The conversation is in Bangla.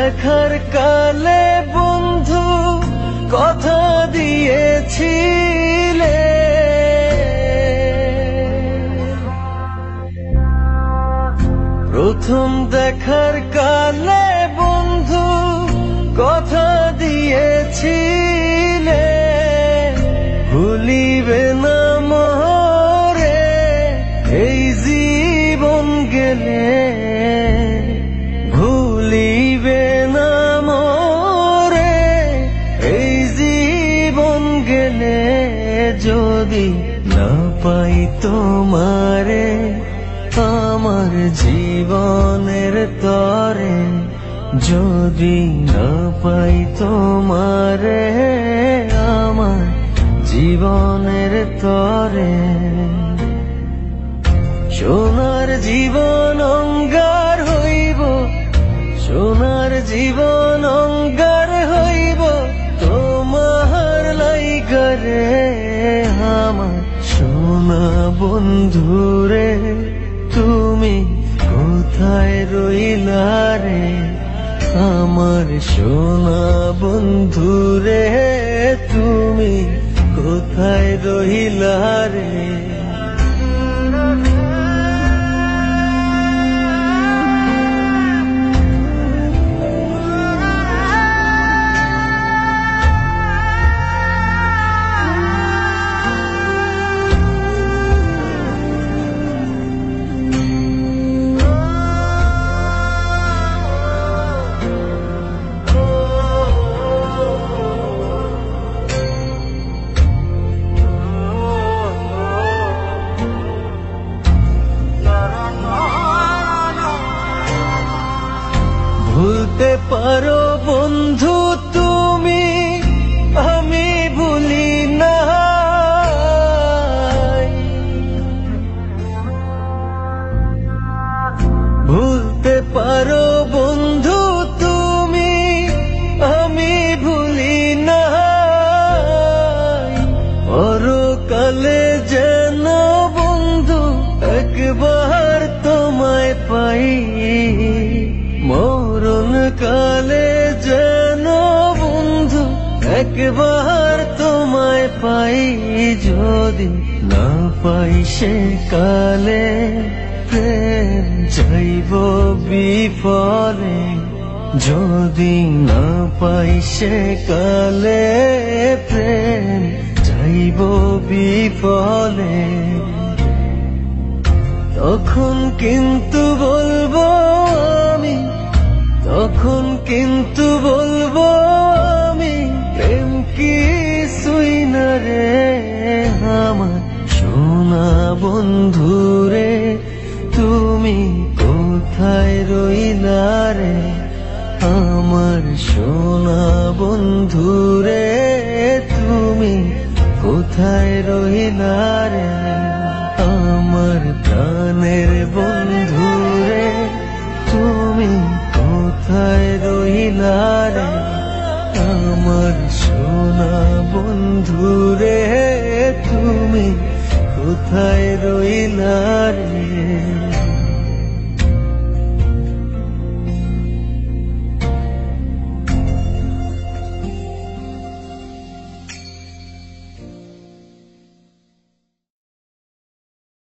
দেখার কালে বন্ধু কথা দিয়েছিলে, প্রথম দেখার কালে বন্ধু কথা দিয়েছিলে, ভুলিবে না মোরে এই জীবন গেলে, ভুলিবে না মোরে এই জীবন গেলে, যদি না পাই তোমারে আমার জীবনের তরে, যদি না পাই তোমারে আমার জীবনের তরে। সোনার জীবন অঙ্গার হইব, সোনার জীবন অঙ্গার হইব তোমার লাইগারে, আমার সোনা বন্ধুরে তুমি কোথায় রইলা রে, আমার সোনা বন্ধুরে তুমি কোথায় রইলা রে। ভুলতে পারো বন্ধু তুমি, আমি ভুলি না, ভুলতে পারো বন্ধু তুমি, আমি ভুলি না, পরকালে যেন বন্ধু একবার তোমায় পাই, মরণ কালে যেন বন্ধু একবার তোমায় পাই, যদি না পাই সে কালে প্রেম যাইব বিফলে, যদি না পাই সে কালে প্রেম যাইব বিফলে, তখন কিন্তু বলবো আমি, তখন কিন্তু বলবো আমি প্রেম কিছুই না রে, আমার সোনা বন্ধুরে তুমি কোথায় রইলা রে, আমার সোনা বন্ধুরে তুমি কোথায় রইলা রে, আমার প্রাণের বন্ধুরে তুমি কোথায় রইলা রে, আমার সোনা বন্ধুরে তুমি কোথায় রইলা রে।